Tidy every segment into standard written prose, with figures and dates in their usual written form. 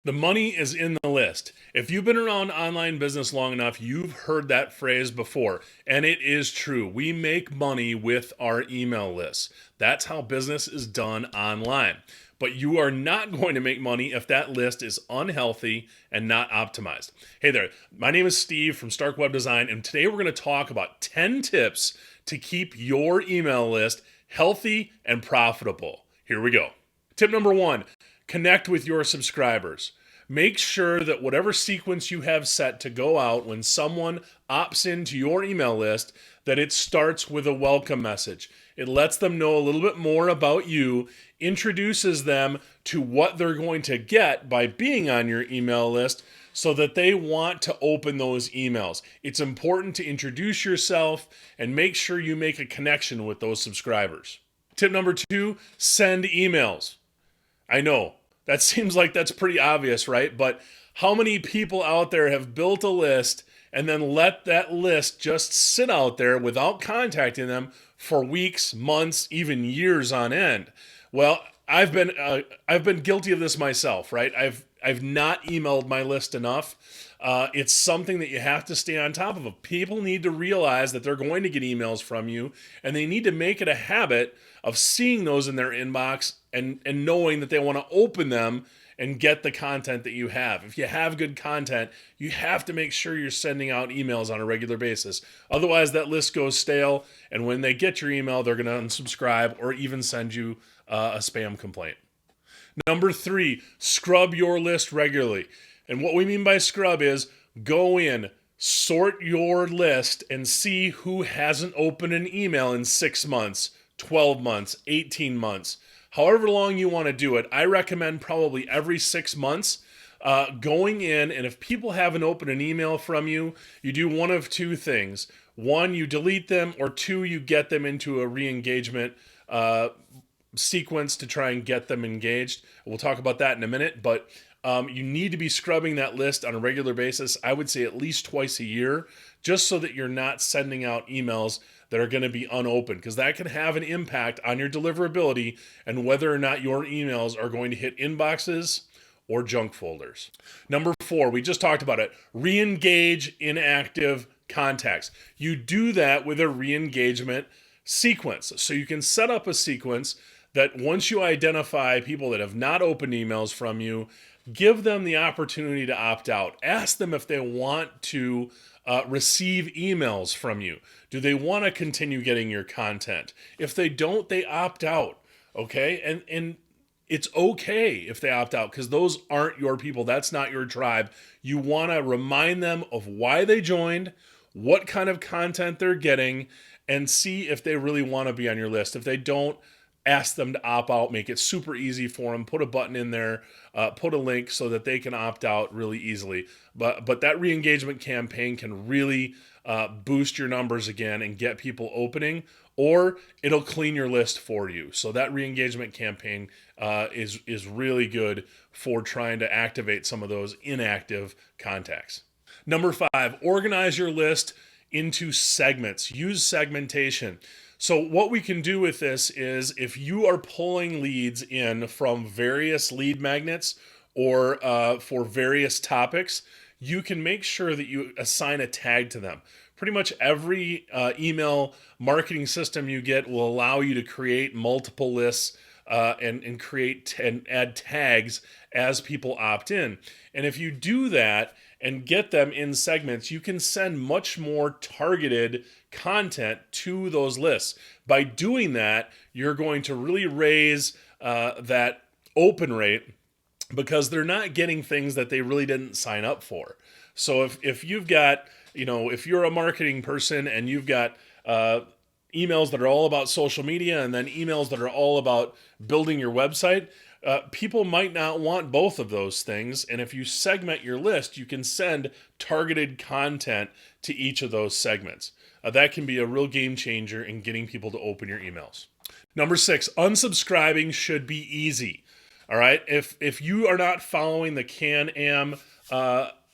The money is in the list. If you've been around online business long enough, you've heard that phrase before. And it is true. We make money with our email lists. That's how business is done online. But you are not going to make money if that list is unhealthy and not optimized. Hey there, my name is Steve from Stark Web Design, and today we're going to talk about 10 tips to keep your email list healthy and profitable. Here we go. Tip number one, connect with your subscribers. Make sure that whatever sequence you have set to go out when someone opts into your email list, that it starts with a welcome message. It lets them know a little bit more about you, introduces them to what they're going to get by being on your email list so that they want to open those emails. It's important to introduce yourself and make sure you make a connection with those subscribers. Tip number two, send emails. I know that seems like that's pretty obvious, right? But how many people out there have built a list and then let that list just sit out there without contacting them for weeks, months, even years on end? Well, I've been guilty of this myself, right? I've not emailed my list enough. It's something that you have to stay on top of. People need to realize that they're going to get emails from you, and they need to make it a habit of seeing those in their inbox and knowing that they want to open them and get the content that you have. If you have good content, you have to make sure you're sending out emails on a regular basis. Otherwise, that list goes stale, and when they get your email, they're going to unsubscribe or even send you a spam complaint. Number three, scrub your list regularly. And what we mean by scrub is go in, sort your list, and see who hasn't opened an email in 6 months, 12 months, 18 months. However long you want to do it, I recommend probably every 6 months going in, and if people haven't opened an email from you, you do one of two things. One, you delete them, or two, you get them into a re-engagement sequence to try and get them engaged. We'll talk about that in a minute, but you need to be scrubbing that list on a regular basis. I would say at least twice a year, just so that you're not sending out emails that are going to be unopened, because that can have an impact on your deliverability and whether or not your emails are going to hit inboxes or junk folders. Number four, we just talked about it, re-engage inactive contacts. You do that with a re-engagement sequence. So you can set up a sequence that once you identify people that have not opened emails from you, give them the opportunity to opt out. Ask them if they want to receive emails from you. Do they want to continue getting your content? If they don't, they opt out. Okay? And it's okay if they opt out, because those aren't your people. That's not your tribe. You want to remind them of why they joined, what kind of content they're getting, and see if they really want to be on your list. If they don't, ask them to opt out. Make it super easy for them. Put a button in there, put a link so that they can opt out really easily. But that re-engagement campaign can really boost your numbers again and get people opening, or it'll clean your list for you. So that re-engagement campaign is really good for trying to activate some of those inactive contacts. Number five, organize your list into segments. Use segmentation. So what we can do with this is, if you are pulling leads in from various lead magnets or for various topics, you can make sure that you assign a tag to them. Pretty much every email marketing system you get will allow you to create multiple lists and create and add tags as people opt in. And if you do that and get them in segments, you can send much more targeted content to those lists. By doing that, you're going to really raise that open rate, because they're not getting things that they really didn't sign up for. So if you've got, if you're a marketing person and you've got emails that are all about social media and then emails that are all about building your website, people might not want both of those things. And if you segment your list, you can send targeted content to each of those segments. That can be a real game changer in getting people to open your emails. Number six, unsubscribing should be easy. All right. If you are not following the Can-Am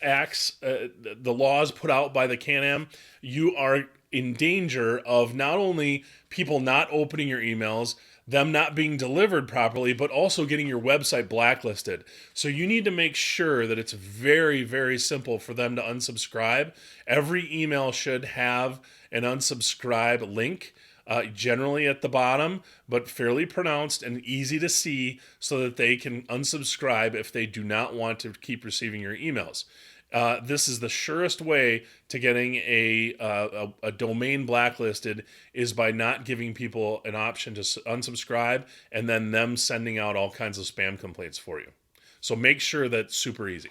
acts, the laws put out by the Can-Am, you are in danger of not only people not opening your emails, them not being delivered properly, but also getting your website blacklisted. So you need to make sure that it's very, very simple for them to unsubscribe. Every email should have an unsubscribe link, generally at the bottom, but fairly pronounced and easy to see so that they can unsubscribe if they do not want to keep receiving your emails. This is the surest way to getting a domain blacklisted is by not giving people an option to unsubscribe and then them sending out all kinds of spam complaints for you. So make sure that's super easy.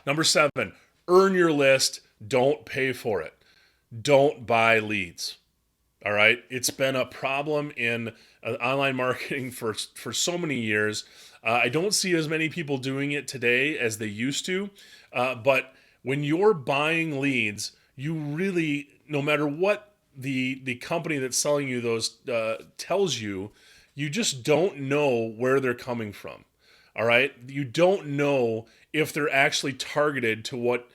Number 7, earn your list. Don't pay for it. Don't buy leads. All right. It's been a problem in online marketing for so many years. I don't see as many people doing it today as they used to. But when you're buying leads, you really, no matter what the company that's selling you those tells you, you just don't know where they're coming from. All right. You don't know if they're actually targeted to what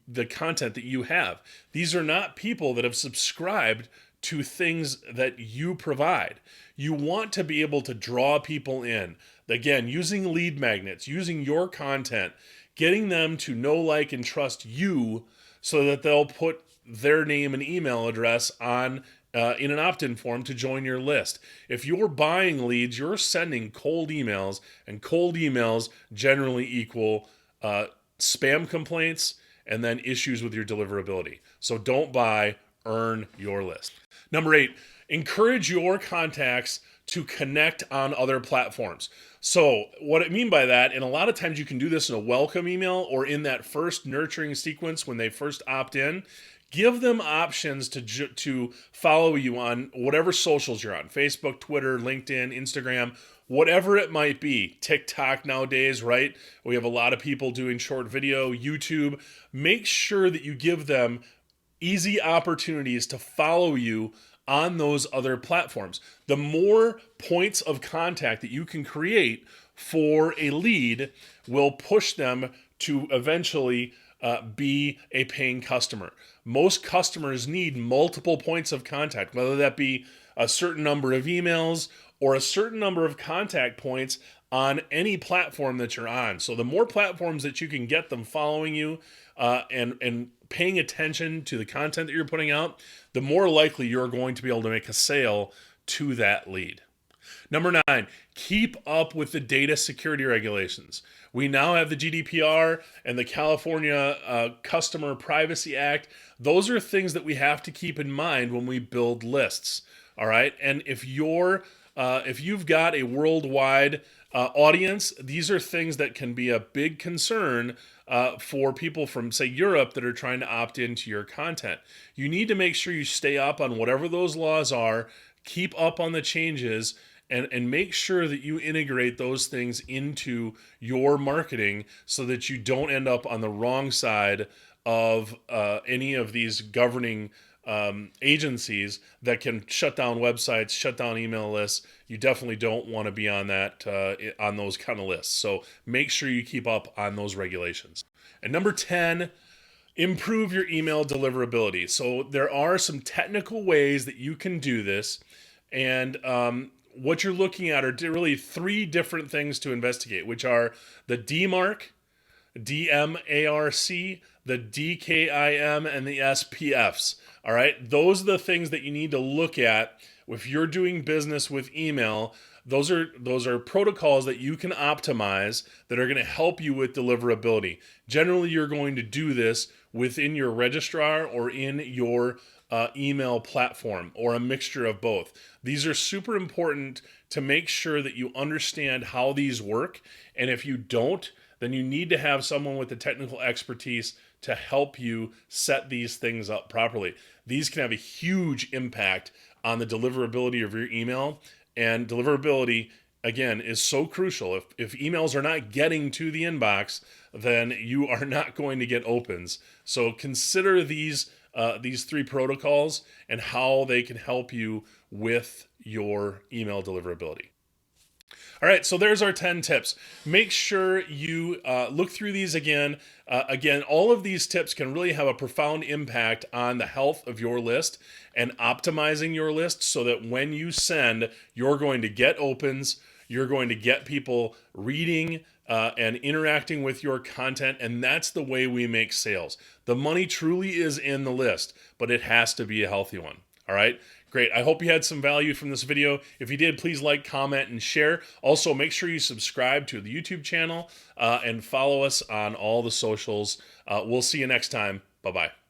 the content that you have. These are not people that have subscribed to things that you provide. You want to be able to draw people in. Again, using lead magnets, using your content, getting them to know, like, and trust you so that they'll put their name and email address on in an opt-in form to join your list. If you're buying leads, you're sending cold emails, and cold emails generally equal spam complaints and then issues with your deliverability. So don't buy, earn your list. Number 8, encourage your contacts to connect on other platforms. So what I mean by that, and a lot of times you can do this in a welcome email or in that first nurturing sequence when they first opt in, give them options to follow you on whatever socials you're on, Facebook, Twitter, LinkedIn, Instagram, whatever it might be. TikTok nowadays, right? We have a lot of people doing short video, YouTube. Make sure that you give them easy opportunities to follow you on those other platforms. The more points of contact that you can create for a lead will push them to eventually be a paying customer. Most customers need multiple points of contact, whether that be a certain number of emails or a certain number of contact points on any platform that you're on. So the more platforms that you can get them following you and paying attention to the content that you're putting out, the more likely you're going to be able to make a sale to that lead. Number 9, keep up with the data security regulations. We now have the GDPR and the California Customer Privacy Act. Those are things that we have to keep in mind when we build lists. All right, and if you've got a worldwide audience, these are things that can be a big concern for people from, say, Europe that are trying to opt into your content. You need to make sure you stay up on whatever those laws are, keep up on the changes, and make sure that you integrate those things into your marketing so that you don't end up on the wrong side of any of these governing agencies that can shut down websites, shut down email lists. You definitely don't want to be on that on those kind of lists. So make sure you keep up on those regulations. And number 10, improve your email deliverability. So there are some technical ways that you can do this, and what you're looking at are really 3 different things to investigate, which are the DMARC, DMARC, the DKIM, and the SPFs. All right, those are the things that you need to look at if you're doing business with email. Those are protocols that you can optimize that are going to help you with deliverability. Generally, you're going to do this within your registrar or in your email platform, or a mixture of both. These are super important to make sure that you understand how these work. And if you don't, then you need to have someone with the technical expertise to help you set these things up properly. These can have a huge impact on the deliverability of your email. And deliverability, again, is so crucial. If emails are not getting to the inbox, then you are not going to get opens. So consider these 3 protocols and how they can help you with your email deliverability. All right, so there's our 10 tips. Make sure you look through these again. Again, all of these tips can really have a profound impact on the health of your list and optimizing your list so that when you send, you're going to get opens, you're going to get people reading and interacting with your content, and that's the way we make sales. The money truly is in the list, but it has to be a healthy one. All right, great. I hope you had some value from this video. If you did, please like, comment, and share. Also, make sure you subscribe to the YouTube channel and follow us on all the socials. We'll see you next time. Bye-bye.